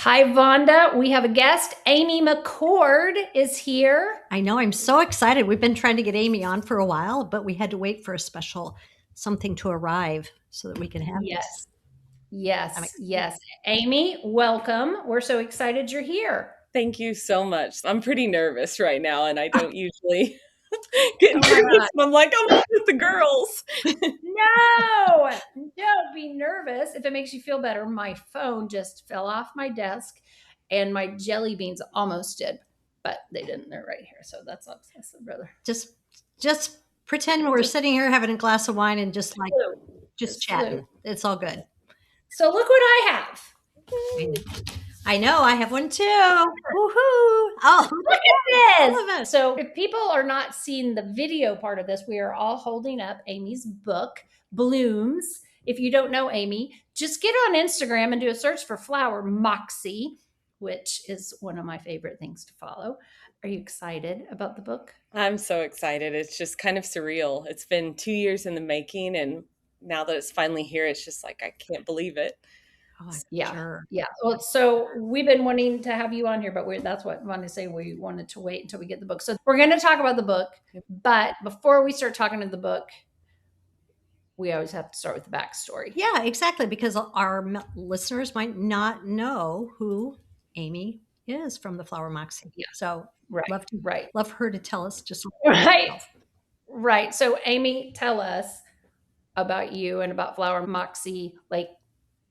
Hi, Vonda. We have a guest. Amy McCord is here. I know. I'm so excited. We've been trying to get Amy on for a while, but we had to wait for a special something to arrive so that we can have this. Yes, I'm yes, excited. yes. Amy, welcome. We're so excited you're here. Thank you so much. I'm pretty nervous right now, and I don't usually get Oh my nervous. God. I'm like, I'm with the girls. No, don't be nervous. If it makes you feel better, my phone just fell off my desk and my jelly beans almost did, but they didn't. They're right here. So that's obsessive, brother. Just pretend we're Just sitting here having a glass of wine and flew. just Just flew. chatting. It's all good. So look what I have. I know. I have one too. Woohoo! Oh, Look at all of this. us. So if people are not seeing the video part of this, we are all holding up Amy's book, Blooms. If you don't know Amy, just get on Instagram and do a search for Flower Moxie, which is one of my favorite things to follow. Are you excited about the book? I'm so excited. It's just kind of surreal. It's been 2 years in the making, and now that it's finally here, it's just like I can't believe it. Oh, Yeah. sure. Yeah. Well, so we've been wanting to have you on here, but that's what I wanted to say. We wanted to wait until we get the book. So we're going to talk about the book. But before we start talking to the book, we always have to start with the backstory. Yeah, exactly. Because our listeners might not know who Amy is from the Flower Moxie. Yeah. So Right. love her to tell us just Right. Right. So Amy, tell us about you and about Flower Moxie. Like,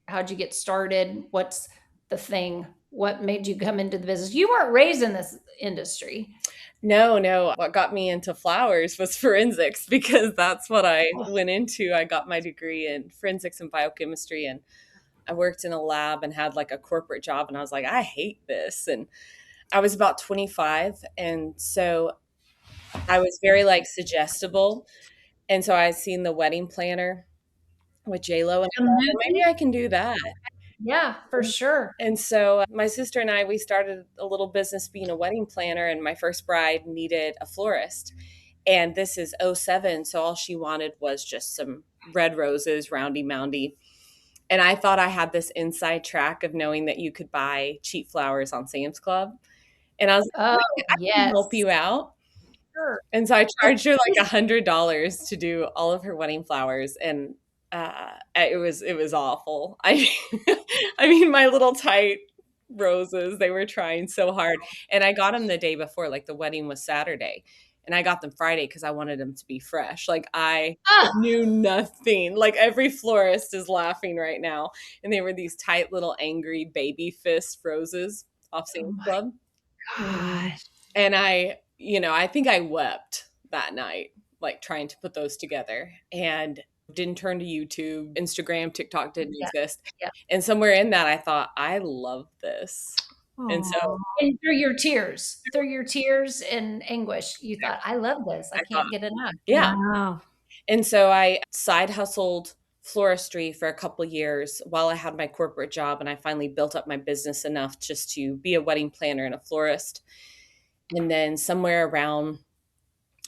how'd you get started? What's the thing? What made you come into the business? You weren't raised in this industry. No. What got me into flowers was forensics because that's what I Oh, went into. I got my degree in forensics and biochemistry, and I worked in a lab and had like a corporate job, and I was like, I hate this. And I was about 25, and so I was very like suggestible. And so I seen the wedding planner with J-Lo, and I thought, well, maybe absolutely. I can do that. Yeah, for sure. And so my sister and I, we started a little business being a wedding planner, and my first bride needed a florist. And this is '07, so all she wanted was just some red roses, roundy moundy. And I thought I had this inside track of knowing that you could buy cheap flowers on Sam's Club. And I was Oh, like, I can yes. help you out. Sure. And so I So charged her like $100 to do all of her wedding flowers, and it was awful. I mean, my little tight roses, they were trying so hard, and I got them the day before, like the wedding was Saturday, and I got them Friday because I wanted them to be fresh. Like I ah, knew nothing. Like every florist is laughing right now, and they were these tight little angry baby fist roses off oh Sam's my Club. gosh. And I think I wept that night, like trying to put those together, and didn't turn to YouTube, Instagram, TikTok didn't Yeah, exist. yeah. And somewhere in that, I thought, I love this. And so Oh, And through your tears and anguish, you thought, I love this. I I thought, can't get enough. yeah. wow. And so I side hustled floristry for a couple years while I had my corporate job. And I finally built up my business enough just to be a wedding planner and a florist. And then somewhere around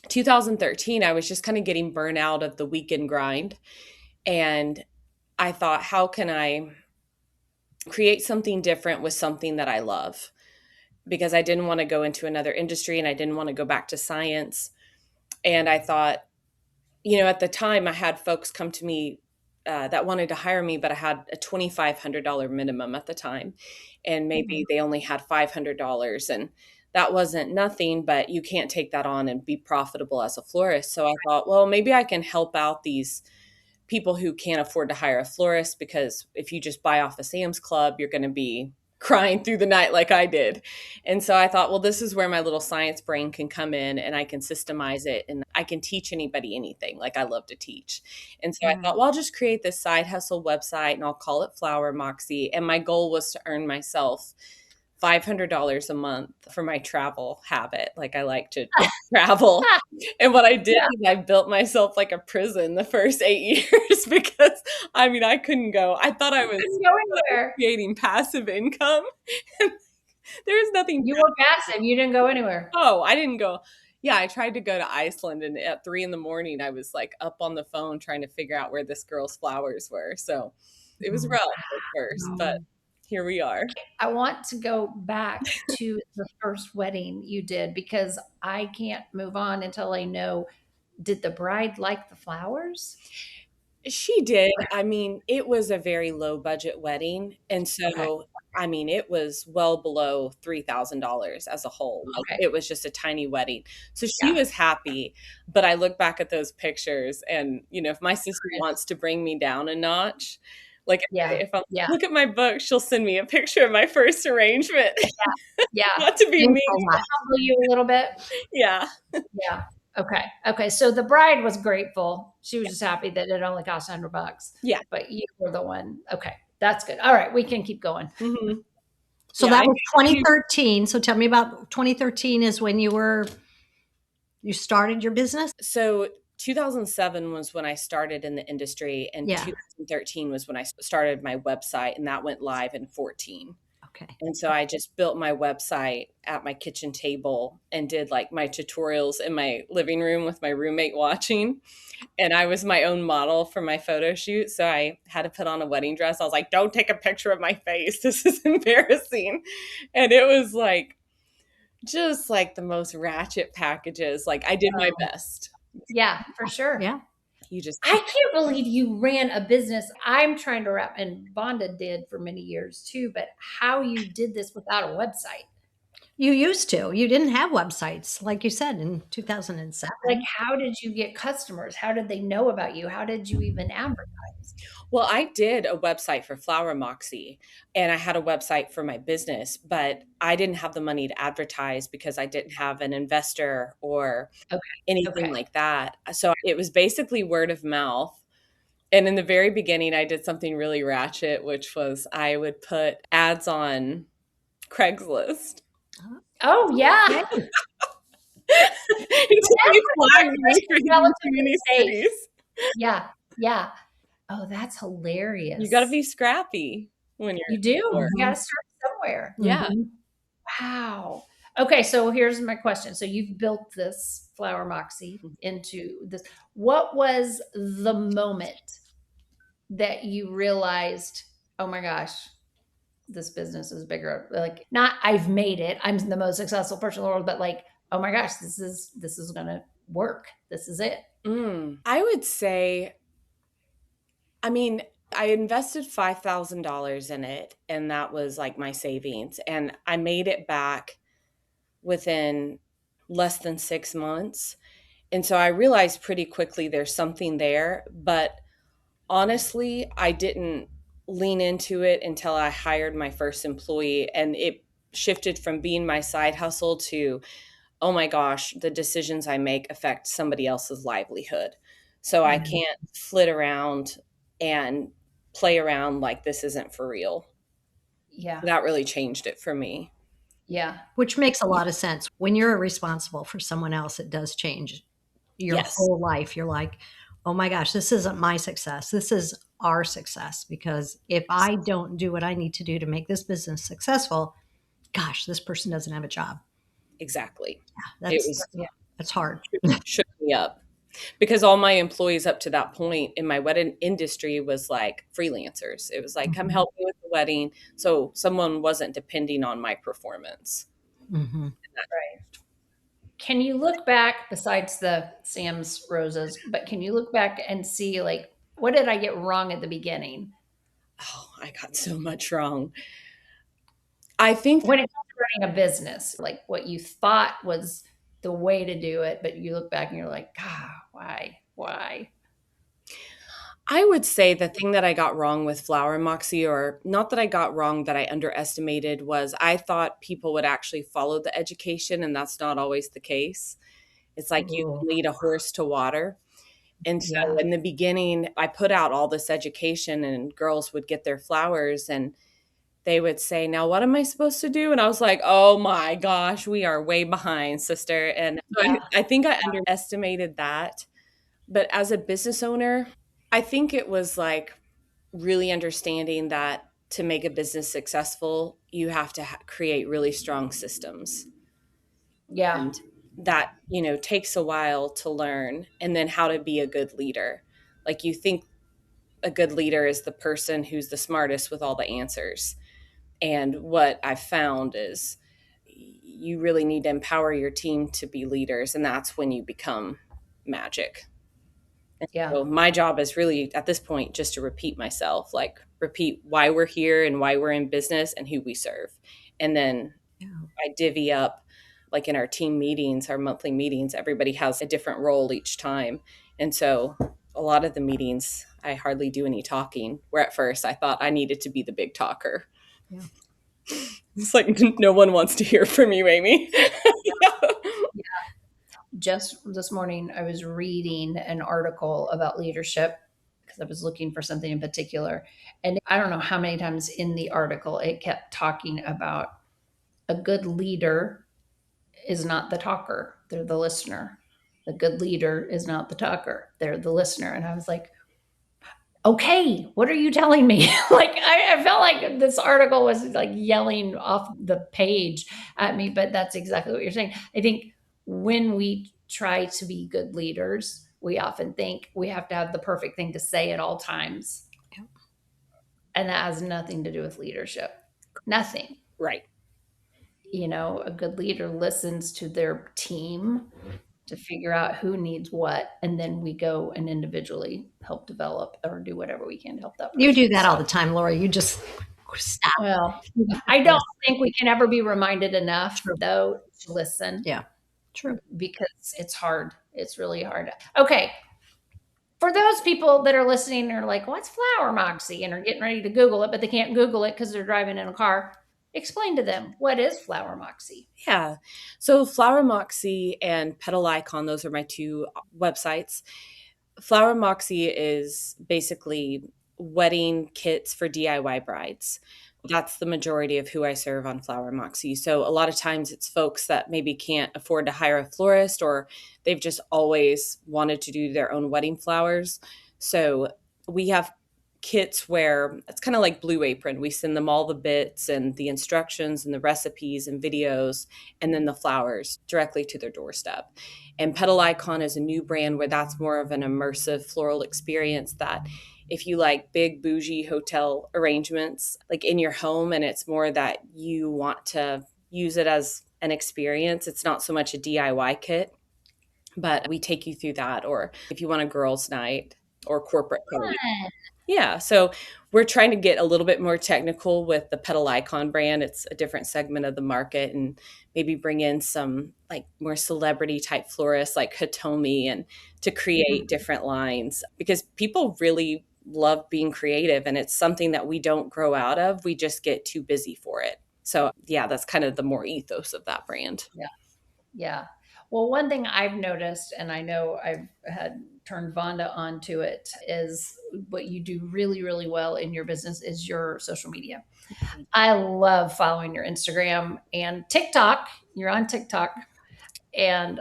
2013, I was just kind of getting burnt out of the weekend grind. And I thought, how can I create something different with something that I love? Because I didn't want to go into another industry and I didn't want to go back to science. And I thought, at the time I had folks come to me that wanted to hire me, but I had a $2,500 minimum at the time. And maybe they only had $500. And that wasn't nothing, but you can't take that on and be profitable as a florist. So I thought, well, maybe I can help out these people who can't afford to hire a florist, because if you just buy off a Sam's Club, you're going to be crying through the night like I did. And so I thought, well, this is where my little science brain can come in, and I can systemize it and I can teach anybody anything. Like I love to teach. And so I thought, well, I'll just create this side hustle website and I'll call it Flower Moxie. And my goal was to earn myself $500 a month for my travel habit. Like I like to travel. And what I did Yeah. is I built myself like a prison the first 8 years because I couldn't go. I thought I was Couldn't go anywhere. creating passive income. There's nothing. You were passive. You didn't go anywhere. Oh, I didn't go. Yeah, I tried to go to Iceland, and at 3 a.m, I was like up on the phone trying to figure out where this girl's flowers were. So it was rough at first, but here we are. I want to go back to the first wedding you did because I can't move on until I know, did the bride like the flowers? She did. I mean, it was a very low budget wedding. And Okay. so, I mean, it was well below $3,000 as a whole. Like, Okay. it was just a tiny wedding. So she Yeah. was happy. But I look back at those pictures and, if my sister wants to bring me down a notch, like Yeah. if I Yeah. look at my book, she'll send me a picture of my first arrangement. Yeah. Not to be Thanks mean. a lot. Humble you a little bit. Yeah. Yeah. Okay. Okay. So the bride was grateful. She was just happy that it only cost $100, Yeah. but you were the one. Okay. That's good. All right. We can keep going. Hmm. So Yeah. that was 2013. So tell me about 2013 is when you started your business? So 2007 was when I started in the industry, and Yeah. 2013 was when I started my website, and that went live in 14. Okay. And so I just built my website at my kitchen table and did like my tutorials in my living room with my roommate watching. And I was my own model for my photo shoot. So I had to put on a wedding dress. I was like, don't take a picture of my face. This is embarrassing. And it was like, just like the most ratchet packages. Like I did my best. Yeah, for sure. Yeah. You just, I can't believe you ran a business. I'm trying to wrap, and Vonda did for many years too, but how you did this without a website. You used to. You didn't have websites, like you said, in 2007. Like, how did you get customers? How did they know about you? How did you even advertise? well, I did a website for Flower Moxie and I had a website for my business, but I didn't have the money to advertise because I didn't have an investor or Okay. anything Okay. like that. So it was basically word of mouth. And in the very beginning, I did something really ratchet, which was I would put ads on Craigslist. Oh, yeah. They flagged me for using too Relatively many safe. cities. Yeah. Yeah. Oh, that's You hilarious. got to be scrappy when You you're do. poor. You got to start somewhere. Yeah. Mhm. Wow. Okay, so here's my question. So you've built this Flower Moxie into this. What was the moment that you realized, oh my gosh, this business is bigger? Like, not I've made it. I'm the most successful person in the world, but like, oh my gosh, this is gonna work. This is it. I would say, I mean, I invested $5,000 in it, and that was like my savings. And I made it back within less than 6 months. And so I realized pretty quickly there's something there. But honestly, I didn't lean into it until I hired my first employee. And it shifted from being my side hustle to, oh my gosh, the decisions I make affect somebody else's livelihood. So I Mhm. can't flit around and play around like this isn't for real. Yeah. That really changed it for me. Yeah. Which makes a lot of sense. When you're responsible for someone else, it does change your Yes, whole life. You're like, oh my gosh, this isn't my success. This is our success. Because if I don't do what I need to do to make this business successful, gosh, this person doesn't have a job. exactly. It That's was that's hard. shook me up because all my employees up to that point in my wedding industry was like freelancers. It was like, come Mhm. help me with the wedding. So someone wasn't depending on my performance. Mhm. Right. Can you look back besides the Sam's roses, but can you look back and see like what did I get wrong at the beginning? Oh, I got so much wrong. I think When it comes to running a business, like what you thought was the way to do it, but you look back and you're like, God, why? Why? I would say the thing that I got wrong with Flower Moxie, or not that I got wrong, that I underestimated, was I thought people would actually follow the education, and that's not always the case. It's like you Ooh, can lead a horse to water. And so yeah. in the beginning, I put out all this education, and girls would get their flowers and they would say, now what am I supposed to do? And I was like, oh my gosh, we are way behind, sister. And so Yeah. I think I underestimated that. But as a business owner, I think it was like really understanding that to make a business successful, you have to create really strong systems. Yeah. And that, takes a while to learn. And then how to be a good leader. Like you think a good leader is the person who's the smartest with all the answers. And what I've found is you really need to empower your team to be leaders, and that's when you become magic. And Yeah. so my job is really at this point just to repeat myself, like repeat why we're here and why we're in business and who we serve. And then Yeah. I divvy up, like in our team meetings, our monthly meetings, everybody has a different role each time. And so a lot of the meetings, I hardly do any talking, where at first I thought I needed to be the big talker. Yeah. It's like, no one wants to hear from you, Amy. Just this morning, I was reading an article about leadership because I was looking for something in particular. And I don't know how many times in the article it kept talking about a good leader is not the talker, they're the listener. The good leader is not the talker, they're the listener. And I was like, okay, what are you telling me? Like, I felt like this article was like yelling off the page at me, but that's exactly what you're saying. I think when we try to be good leaders, we often think we have to have the perfect thing to say at all times. Yeah. And that has nothing to do with leadership. Nothing. Right. You know, a good leader listens to their team to figure out who needs what, and then we go and individually help develop or do whatever we can to help that person. You do that all So, the time, Laura. You just stop. well, I don't think we can ever be reminded enough, though, to listen Yeah. True. because it's hard. It's really hard. Okay. For those people that are listening and are like, what's Flower Moxie? And are getting ready to Google it, but they can't Google it because they're driving in a car. Explain to them, what is Flower Moxie? Yeah. So Flower Moxie and Petal Icon, those are my two websites. Flower Moxie is basically wedding kits for DIY brides. That's the majority of who I serve on Flower Moxie. So a lot of times it's folks that maybe can't afford to hire a florist, or they've just always wanted to do their own wedding flowers. So we have kits where it's kind of like Blue Apron. We send them all the bits and the instructions and the recipes and videos, and then the flowers directly to their doorstep. And Petal Icon is a new brand where that's more of an immersive floral experience, that if you like big bougie hotel arrangements like in your home, and it's more that you want to use it as an experience, it's not so much a DIY kit, but we take you through that. Or if you want a girls' night or corporate party. Yeah, so we're trying to get a little bit more technical with the Petal Icon brand. It's a different segment of the market, and maybe bring in some like more celebrity type florists like Hitomi, and to create different lines, because people really love being creative, and it's something that we don't grow out of. We just get too busy for it. So yeah, that's kind of the more ethos of that brand. Yeah. Yeah. Well, one thing I've noticed, and I know I've had turned Vonda onto it, is what you do really, really well in your business is your social media. I love following your Instagram and TikTok. You're on TikTok, and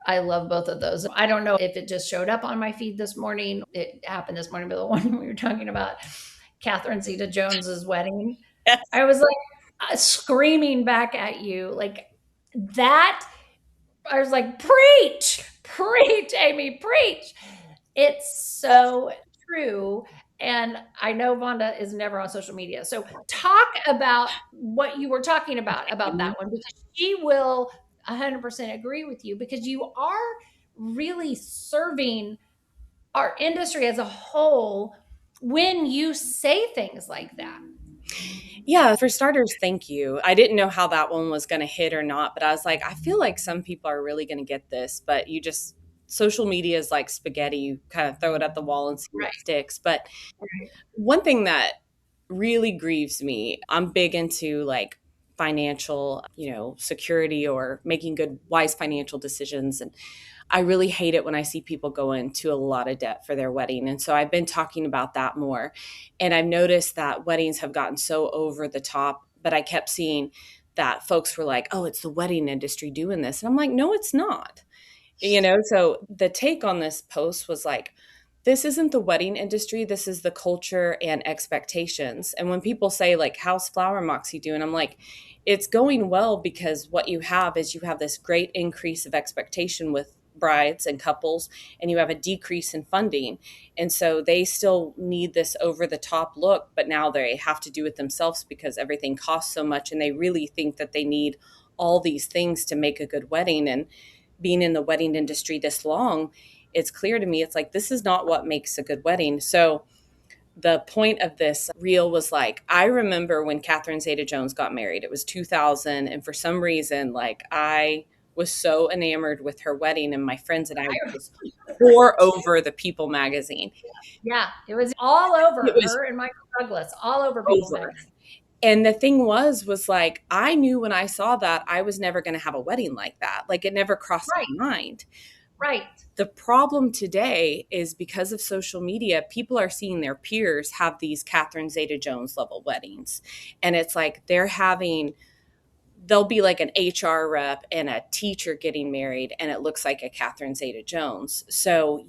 I love both of those. I don't know if it just showed up on my feed this morning. It happened this morning, but the one we were talking about, Catherine Zeta Jones's wedding, Yes. I was like screaming back at you like that. I was like, preach, preach, Amy, preach. It's so true. And I know Vonda is never on social media. So talk about what you were talking about that one, because she will 100% agree with you, because you are really serving our industry as a whole when you say things like that. Yeah, for starters, thank you. I didn't know how that one was going to hit or not, but I was like, I feel like some people are really going to get this, but you just, social media is like spaghetti. You kind of throw it at the wall and see Right. what sticks. But Right. one thing that really grieves me, I'm big into like financial, security, or making good, wise financial decisions. And I really hate it when I see people go into a lot of debt for their wedding. And so I've been talking about that more. And I've noticed that weddings have gotten so over the top, but I kept seeing that folks were like, oh, it's the wedding industry doing this. And I'm like, no, it's not. So the take on this post was like, this isn't the wedding industry. This is the culture and expectations. And when people say like, how's Flower Moxie doing? I'm like, it's going well, because what you have is you have this great increase of expectation with brides and couples, and you have a decrease in funding. And so they still need this over the top look, but now they have to do it themselves because everything costs so much. And they really think that they need all these things to make a good wedding. And being in the wedding industry this long, it's clear to me, it's like, this is not what makes a good wedding. So the point of this reel was like, I remember when Catherine Zeta-Jones got married, it was 2000. And for some reason, like, I was so enamored with her wedding, and my friends and I would just pour over the People magazine. Yeah, it was all over It was her and Michael Douglas, all over People over. magazine. And the thing was like, I knew when I saw that I was never going to have a wedding like that. Like, it never crossed Right, my mind. right. The problem today is because of social media, people are seeing their peers have these Catherine Zeta-Jones level weddings. And it's like there'll be like an HR rep and a teacher getting married, and it looks like a Catherine Zeta-Jones. So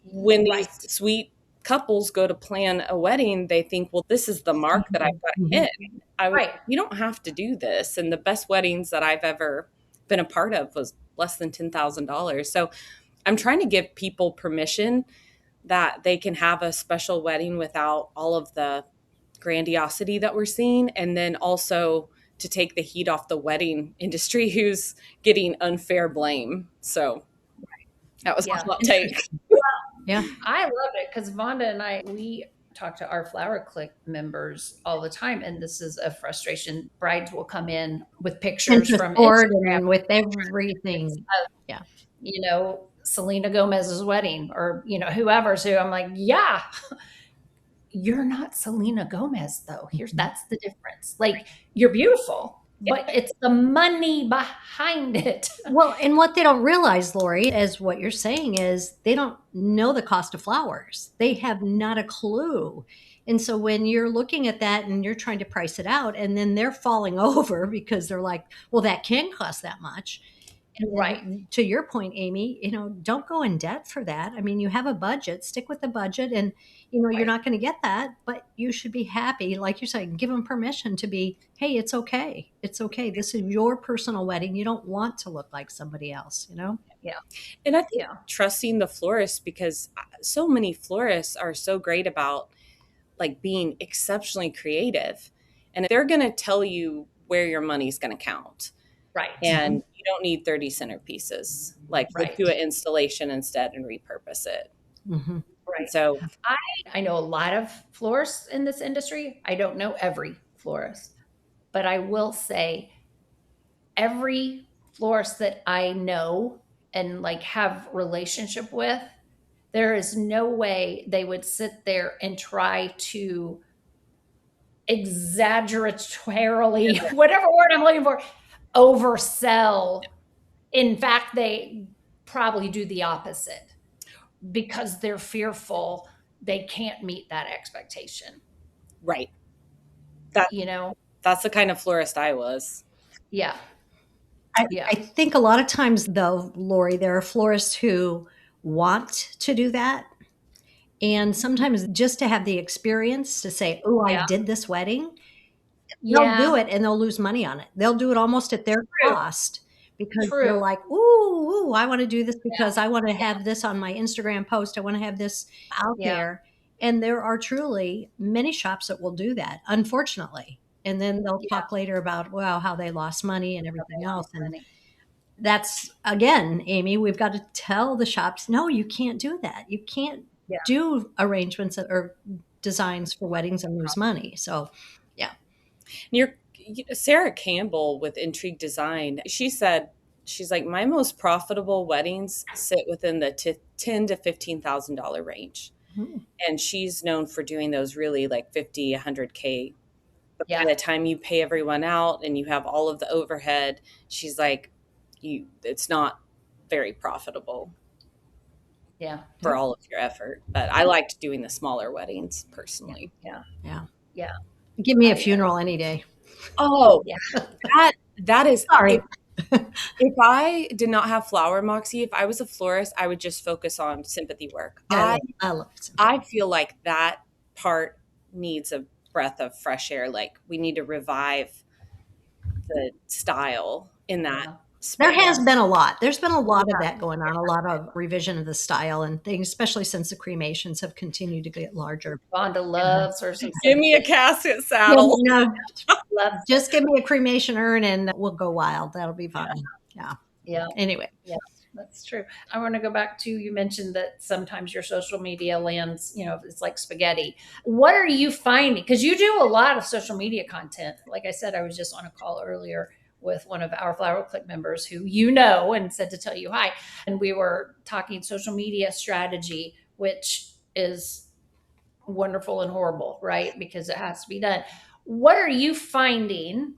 when these Right. sweet couples go to plan a wedding, they think, well, this is the mark that I've got to Mhm. hit. I was, Right. you don't have to do this. And the best weddings that I've ever been a part of was less than $10,000. So I'm trying to give people permission that they can have a special wedding without all of the grandiosity that we're seeing. And then also to take the heat off the wedding industry who's getting unfair blame. So that was my Yeah. hot take. Yeah. I love it because Vonda and I, we talk to our Flower Click members all the time. And this is a frustration. Brides will come in with pictures Pinterest from board Instagram, and with pics everything. of, Yeah. Selena Gomez's wedding or, whoever's who. I'm like, yeah, you're not Selena Gomez though. That's the difference. Like, you're beautiful, but it's the money behind it. Well, and what they don't realize, Lori, as what you're saying is they don't know the cost of flowers. They have not a clue. And so when you're looking at that and you're trying to price it out, and then they're falling over because they're like, well, that can cost that much. And Right. then to your point, Amy, don't go in debt for that. I mean, you have a budget, stick with the budget, and you're Right. not going to get that, but you should be happy. Like you're saying, give them permission to be, hey, it's okay. It's okay. This is your personal wedding. You don't want to look like somebody else. Yeah. And I think Yeah. trusting the florist, because so many florists are so great about like being exceptionally creative, and they're going to tell you where your money's going to count. Right. And you don't need 30 centerpieces. Like, let's do Right. an installation instead and repurpose it. Hmm. And Right. so, I know a lot of florists in this industry. I don't know every florist, but I will say every florist that I know and like have relationship with, there is no way they would sit there and try to exaggeratorily, whatever word I'm looking for, oversell. In fact, they probably do the opposite because they're fearful they can't meet that expectation. right. That You know? that's the kind of florist I was. Yeah. I, Yeah. I think a lot of times, though, Lori, there are florists who want to do that. And sometimes just to have the experience to say, oh, I Yeah. did this wedding, they'll do Yeah. it and they'll lose money on it. They'll do it almost at their True. cost because they're True. like, ooh, I want to do this Yeah. because I want to have this on my Instagram post. I want to have this out Yeah. there. And there are truly many shops that will do that, unfortunately. And then they'll Yeah. talk later about, well, how they lost money and everything else. And Funny. that's, again, Amy, we've got to tell the shops, no, you can't do that. You can't Yeah. do arrangements or designs for weddings and lose money. So, yeah. You're Sarah Campbell with Intrigue Design. She said, she's like, my most profitable weddings sit within the ten to $15,000 range. Mhm. And she's known for doing those really like 50, 100K. But by Yeah. the time you pay everyone out and you have all of the overhead, she's like, it's not very profitable Yeah. for all of your effort. But I liked doing the smaller weddings personally. Yeah. Yeah. Yeah. Give me a I, funeral any day. Oh, yeah. that is, Sorry. if I did not have Flower Moxie, if I was a florist, I would just focus on sympathy work. I love it. I feel like that part needs a breath of fresh air. Like, we need to revive the style in that. Yeah. There has been a lot. There's been a lot of that going on, a lot of revision of the style and things, especially since the cremations have continued to get larger. Vonda loves her some. Give me a casket Yeah, saddle. Loves just give me a cremation urn and we'll go wild. That'll be fun. Yeah. Yeah. Anyway. Yeah, that's true. I want to go back to, you mentioned that sometimes your social media lands, it's like spaghetti. What are you finding? Because you do a lot of social media content. Like I said, I was just on a call earlier with one of our Flower Click members who and said to tell you hi. And we were talking social media strategy, which is wonderful and horrible, right? Because it has to be done. What are you finding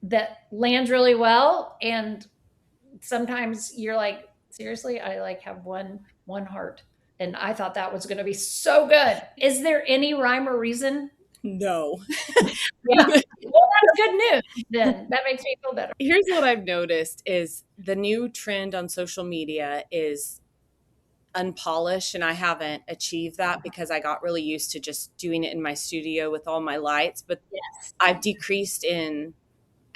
that lands really well? And sometimes you're like, seriously, I like have one heart, and I thought that was going to be so good. Is there any rhyme or reason? No. Yeah. Well, that's good news. Then that makes me feel better. Here's what I've noticed is the new trend on social media is unpolished, and I haven't achieved that because I got really used to just doing it in my studio with all my lights. But Yes. I've decreased in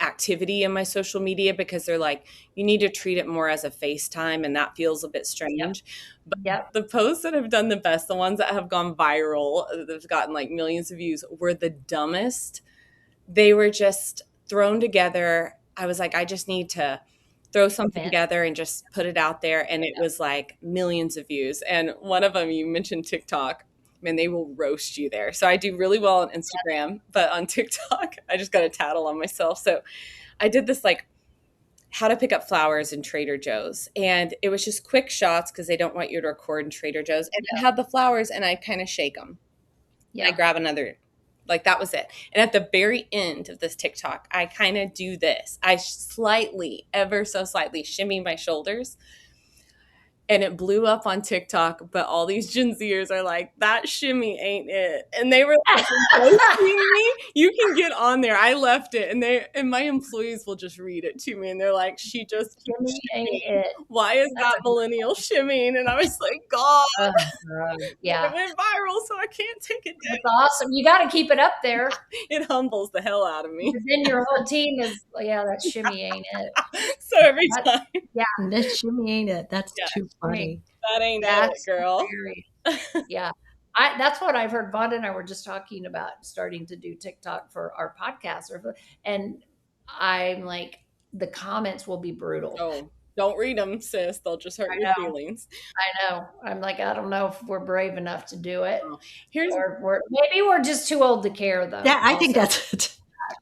activity in my social media because they're like, you need to treat it more as a FaceTime, and that feels a bit strange. But Yep. the posts that have done the best, the ones that have gone viral, that have gotten like millions of views, were the dumbest. They were just thrown together. I was like, I just need to throw something together and just put it out there. And it was like millions of views. And one of them, you mentioned TikTok. Man, they will roast you there. So I do really well on Instagram, but on TikTok, I just got a tattle on myself. So I did this like how to pick up flowers in Trader Joe's. And it was just quick shots because they don't want you to record in Trader Joe's. And I had the flowers and I kind of shake them. Yeah. I grab another, like that was it. And at the very end of this TikTok, I kind of do this. I slightly, ever so slightly shimmy my shoulders. And it blew up on TikTok, but all these Gen Zers are like, that shimmy ain't it. And they were like, me. You can get on there. I left it. And my employees will just read it to me. And they're like, she just Shimmy ain't it. Why is that millennial shimmying? And I was like, God. Yeah. It went viral, so I can't take it down. It's awesome. You got to keep it up there. It humbles the hell out of me. Then your whole team is, that shimmy ain't it. So every time. Yeah. That shimmy ain't it. That's too funny. That ain't it, girl. Yeah. That's what I've heard. Vonda and I were just talking about starting to do TikTok for our podcast. And I'm like, the comments will be brutal. Oh, don't read them, sis. They'll just hurt your feelings. I know. I'm like, I don't know if we're brave enough to do it. Or maybe we're just too old to care, though. Yeah, I think that's it.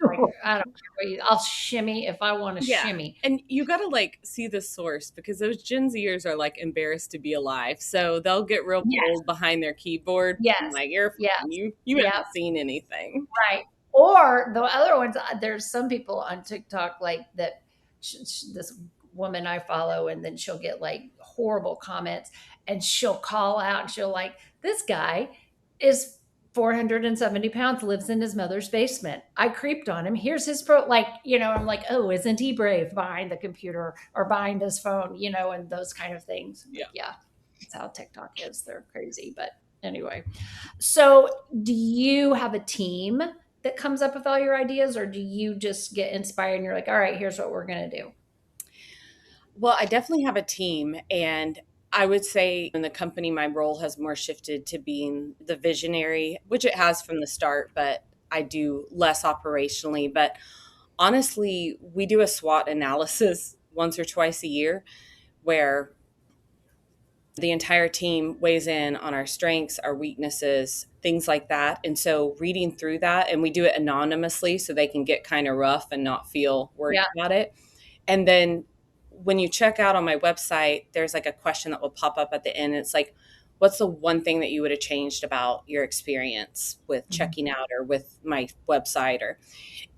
Like, I don't care. I'll shimmy if I want to shimmy. And you got to like see the source, because those Gen Zers are like embarrassed to be alive. So they'll get real bold behind their keyboard. Yes. And like, you're fine. You haven't seen anything. Right. Or the other ones, there's some people on TikTok like that, this woman I follow, and then she'll get like horrible comments, and she'll call out and she'll like, this guy is 470 pounds, lives in his mother's basement. I creeped on him. Here's his I'm like, oh, isn't he brave behind the computer or behind his phone, and those kind of things. Yeah. That's how TikTok is. They're crazy. But anyway, so do you have a team that comes up with all your ideas, or do you just get inspired and you're like, all right, here's what we're going to do? Well, I definitely have a team, and I would say in the company, my role has more shifted to being the visionary, which it has from the start, but I do less operationally. But honestly, we do a SWOT analysis once or twice a year where the entire team weighs in on our strengths, our weaknesses, things like that. And so reading through that, and we do it anonymously so they can get kind of rough and not feel worried about it. And then when you check out on my website, there's like a question that will pop up at the end. It's like, what's the one thing that you would have changed about your experience with checking out or with my website?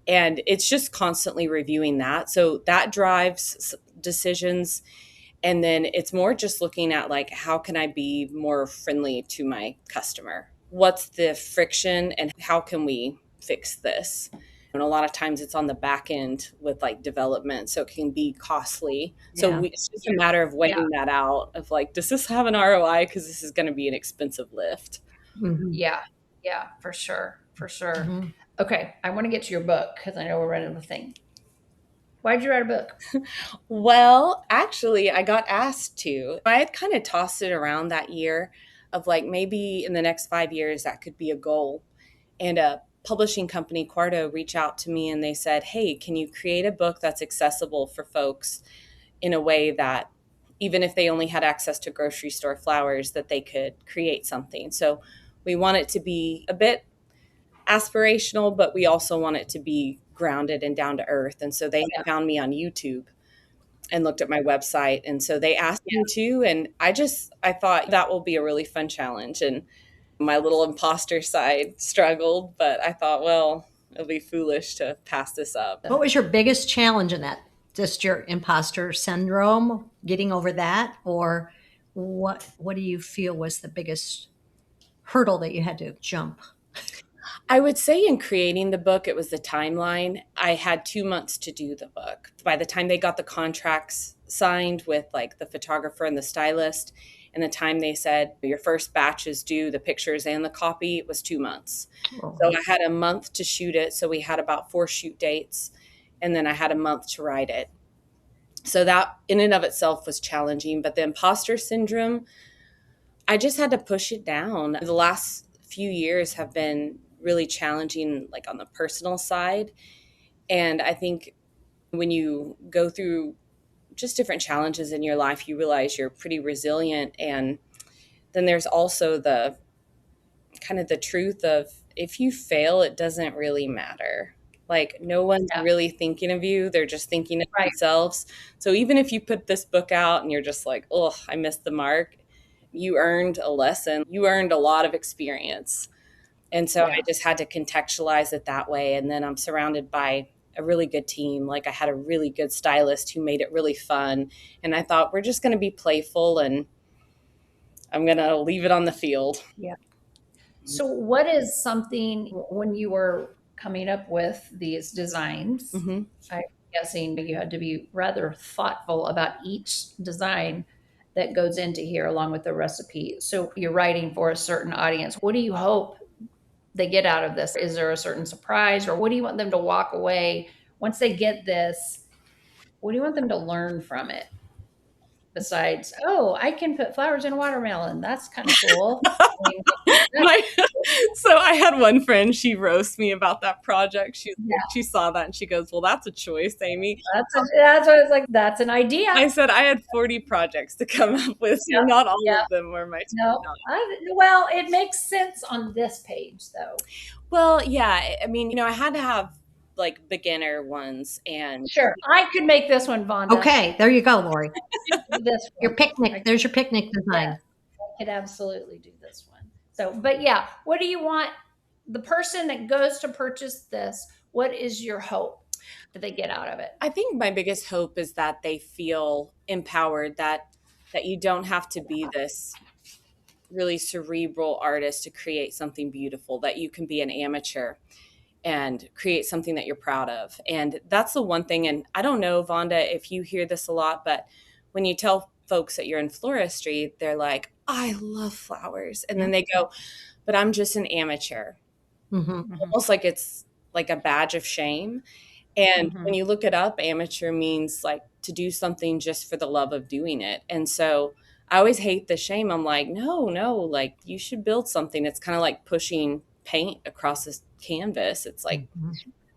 And it's just constantly reviewing that. So that drives decisions. And then it's more just looking at like, how can I be more friendly to my customer? What's the friction and how can we fix this? And a lot of times it's on the back end with like development, so it can be costly. So it's just a matter of weighing that out of like, does this have an ROI? Because this is going to be an expensive lift. Mm-hmm. Yeah, for sure. Mm-hmm. Okay, I want to get to your book because I know we're running the thing. Why'd you write a book? Well, actually, I got asked to. I had kind of tossed it around that year of like maybe in the next 5 years that could be a goal. And a publishing company, Quarto, reached out to me and they said, "Hey, can you create a book that's accessible for folks in a way that even if they only had access to grocery store flowers, that they could create something?" So we want it to be a bit aspirational, but we also want it to be grounded and down to earth. And so they Yeah. found me on YouTube and looked at my website. And so they asked me Yeah. to, and I thought that will be a really fun challenge. And my little imposter side struggled, but I thought, well, it'll be foolish to pass this up. What was your biggest challenge in that? Just your imposter syndrome, getting over that, or what do you feel was the biggest hurdle that you had to jump? I would say in creating the book, it was the timeline. I had 2 months to do the book. By the time they got the contracts signed with like the photographer and the stylist, and the time they said your first batch is due, the pictures and the copy, it was 2 months. Oh, So I had a month to shoot it. So we had about 4 shoot dates, and then I had a month to write it. So that in and of itself was challenging. But the imposter syndrome, I just had to push it down. The last few years have been really challenging, like on the personal side. And I think when you go through just different challenges in your life, you realize you're pretty resilient. And then there's also the kind of the truth of if you fail, it doesn't really matter. Like no one's Yeah. really thinking of you. They're just thinking of Right. themselves. So even if you put this book out and you're just like, oh, I missed the mark, you earned a lesson. You earned a lot of experience. And so Yeah. I just had to contextualize it that way. And then I'm surrounded by a really good team. Like I had a really good stylist who made it really fun. And I thought, we're just going to be playful and I'm going to leave it on the field. Yeah. So, what is something when you were coming up with these designs? Mm-hmm. I'm guessing you had to be rather thoughtful about each design that goes into here along with the recipe. So, you're writing for a certain audience. What do you hope they get out of this? Is there a certain surprise, or what do you want them to walk away once they get this? What do you want them to learn from it? Besides, oh, I can put flowers in a watermelon. That's kind of cool. I mean, My, so I had one friend, she roasts me about that project. yeah, She saw that and she goes, well, that's a choice, Amy. that's what it's like. That's an idea. I said I had 40 projects to come up with, so Yeah, not all yeah. of them were my No, well, it makes sense on this page though. Well, yeah. I mean, I had to have like beginner ones and Sure, I could make this one, Vonda. okay, there you go, Lori. This Your one. picnic. There's your picnic design. Yes, I could absolutely do this one. So, but yeah, what do you want the person that goes to purchase this? What is your hope that they get out of it? I think my biggest hope is that they feel empowered, that you don't have to be this really cerebral artist to create something beautiful, that you can be an amateur and create something that you're proud of. And that's the one thing. And I don't know, Vonda, if you hear this a lot, but when you tell folks that you're in floristry, they're like, I love flowers. And then they go, but I'm just an amateur. Mm-hmm. Almost like it's like a badge of shame. And when you look it up, amateur means like to do something just for the love of doing it. And so I always hate the shame. I'm like, no, like you should build something. It's kind of like pushing paint across this canvas. It's like,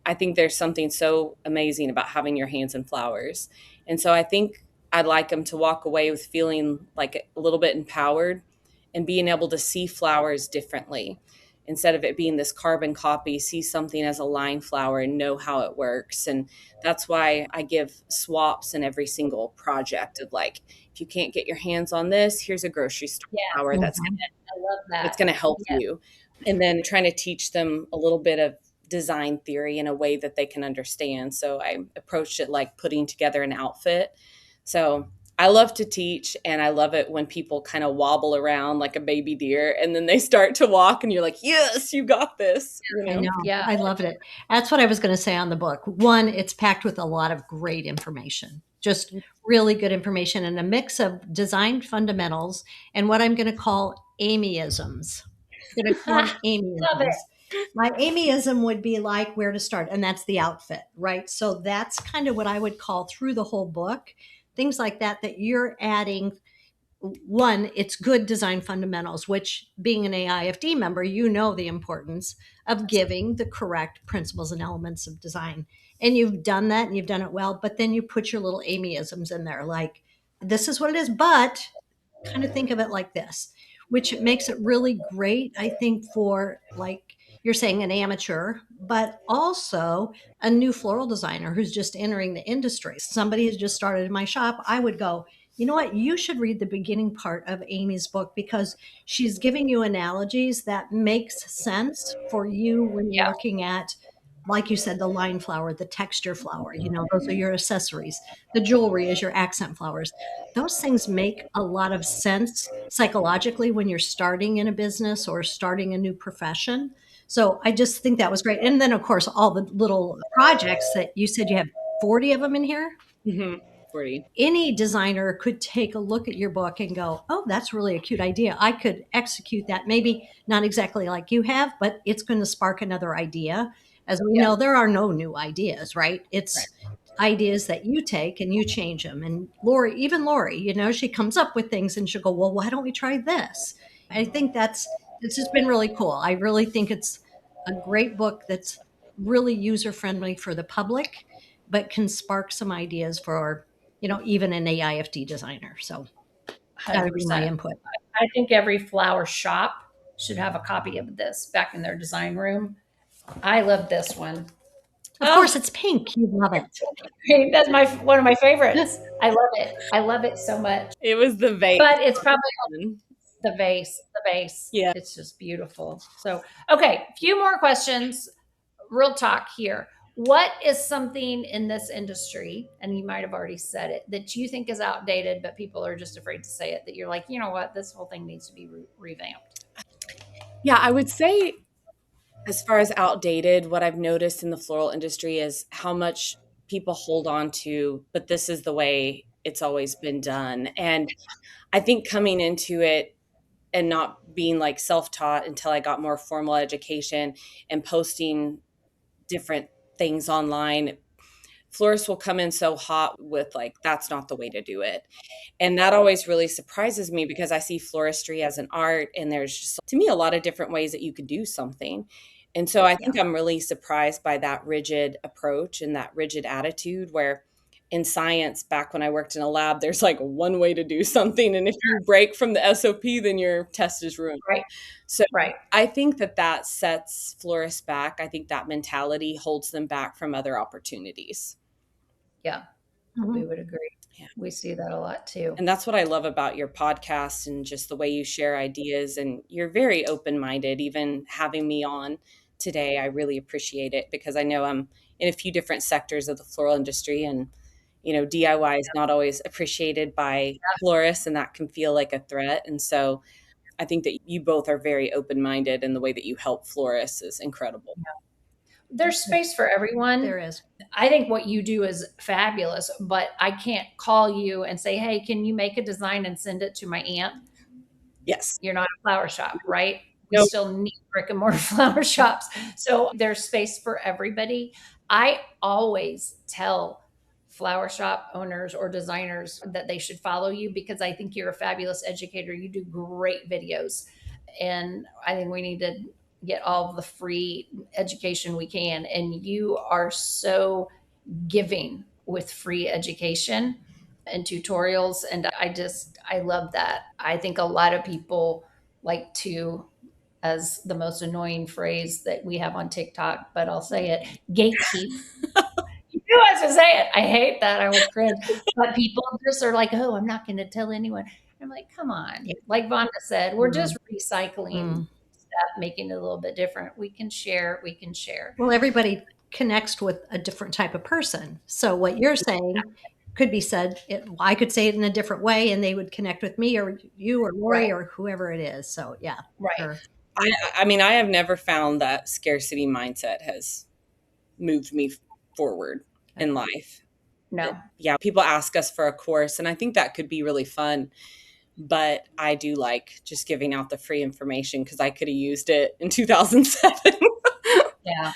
I think there's something so amazing about having your hands in flowers. And so I think I'd like them to walk away with feeling like a little bit empowered and being able to see flowers differently. Instead of it being this carbon copy, see something as a line flower and know how it works. And that's why I give swaps in every single project of like, if you can't get your hands on this, here's a grocery store flower that's I love that. it's going to help you. And then trying to teach them a little bit of design theory in a way that they can understand. So I approached it like putting together an outfit. So I love to teach, and I love it when people kind of wobble around like a baby deer and then they start to walk and you're like, yes, you got this. I know. Yeah. I loved it. That's what I was going to say on the book. One, it's packed with a lot of great information, just really good information, and a mix of design fundamentals and what I'm going to call Amyisms. I'm going to call them Amyisms. Love it. My Amyism would be like where to start, and that's the outfit, right? So that's kind of what I would call through the whole book, things like that, that you're adding. One, it's good design fundamentals, which being an AIFD member, you know the importance of giving the correct principles and elements of design. And you've done that and you've done it well, but then you put your little Amyisms in there, like, this is what it is, but kind of think of it like this, which makes it really great, I think, for like you're saying an amateur, but also a new floral designer who's just entering the industry. Somebody who's just started in my shop, I would go, you know what, you should read the beginning part of Amy's book because she's giving you analogies that makes sense for you when you're Yeah. looking at, like you said, the line flower, the texture flower, those are your accessories. The jewelry is your accent flowers. Those things make a lot of sense psychologically when you're starting in a business or starting a new profession. So I just think that was great. And then, of course, all the little projects that you said you have 40 of them in here. Mm-hmm. 40. Any designer could take a look at your book and go, oh, that's really a cute idea. I could execute that. Maybe not exactly like you have, but it's going to spark another idea. As we Yeah. know, there are no new ideas, right? Right. It's ideas that you take and you change them. And Lori, even Lori, she comes up with things and she'll go, well, why don't we try this? I think it's just been really cool. I really think it's a great book that's really user friendly for the public, but can spark some ideas for even an AIFD designer. So that would be my 100%. input. I think every flower shop should have a copy of this back in their design room. I love this one. Of Oh, course, it's pink. You love it. That's one of my favorites. I love it. I love it so much. it was the vase. But it's probably the vase. The vase. Yeah. It's just beautiful. So, okay, few more questions. Real talk here. What is something in this industry, and you might have already said it, that you think is outdated, but people are just afraid to say it, that you're like, you know what, this whole thing needs to be revamped? Yeah, I would say as far as outdated, what I've noticed in the floral industry is how much people hold on to, but this is the way it's always been done. And I think coming into it and not being like self-taught until I got more formal education and posting different things online, florists will come in so hot with like, that's not the way to do it. And that always really surprises me because I see floristry as an art and there's just, to me, a lot of different ways that you could do something. And so I think I'm really surprised by that rigid approach and that rigid attitude where in science, back when I worked in a lab, there's like one way to do something. And if you break from the SOP, then your test is ruined. Right. So Right. I think that sets florists back. I think that mentality holds them back from other opportunities. Yeah, we would agree. Yeah. We see that a lot too. And that's what I love about your podcast and just the way you share ideas. And you're very open-minded, even having me on today. I really appreciate it because I know I'm in a few different sectors of the floral industry and, DIY is not always appreciated by florists and that can feel like a threat. And so I think that you both are very open-minded and the way that you help florists is incredible. There's space for everyone. There is. I think what you do is fabulous, but I can't call you and say, hey, can you make a design and send it to my aunt? Yes. You're not a flower shop, right? We Nope. still need brick and mortar flower shops. So there's space for everybody. I always tell flower shop owners or designers that they should follow you because I think you're a fabulous educator. You do great videos. And I think we need to get all the free education we can. And you are so giving with free education and tutorials. And I love that. I think a lot of people like to, as the most annoying phrase that we have on TikTok, but I'll say it, gatekeep. You knew I was to say it. I hate that. I will cringe. But people just are like, oh, I'm not going to tell anyone. I'm like, come on. Yeah. Like Vonda said, we're just recycling Mm. stuff, making it a little bit different. We can share. Well, everybody connects with a different type of person. So what you're saying could be said, I could say it in a different way and they would connect with me or you or Lori Right. or whoever it is. So yeah, Right. sure. I mean, I have never found that scarcity mindset has moved me forward in life. No. Yeah, people ask us for a course, and I think that could be really fun. But I do like just giving out the free information because I could have used it in 2007. Yeah.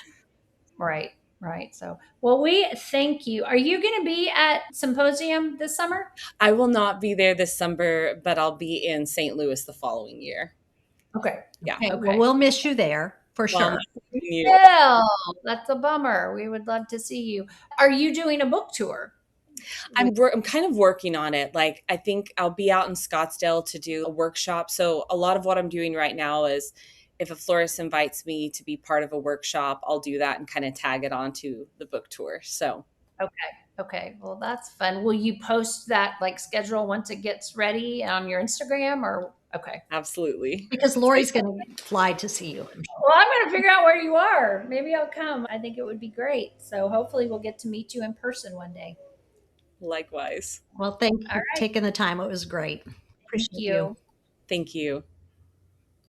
Right. Right. So, well, we thank you. Are you going to be at Symposium this summer? I will not be there this summer, but I'll be in St. Louis the following year. Okay. Yeah. Okay, well, Okay. we'll miss you there for Well, sure. you. Well, that's a bummer. We would love to see you. Are you doing a book tour? With, I'm kind of working on it. Like, I think I'll be out in Scottsdale to do a workshop. So a lot of what I'm doing right now is if a florist invites me to be part of a workshop, I'll do that and kind of tag it onto the book tour. So okay. Okay. Well, that's fun. Will you post that like schedule once it gets ready on your Instagram or okay. absolutely. Because Lori's going to fly to see you. Well, I'm going to figure out where you are. Maybe I'll come. I think it would be great. So hopefully we'll get to meet you in person one day. Likewise. Well, thank you All for right. taking the time. It was great. Thank Appreciate you. you. Thank you.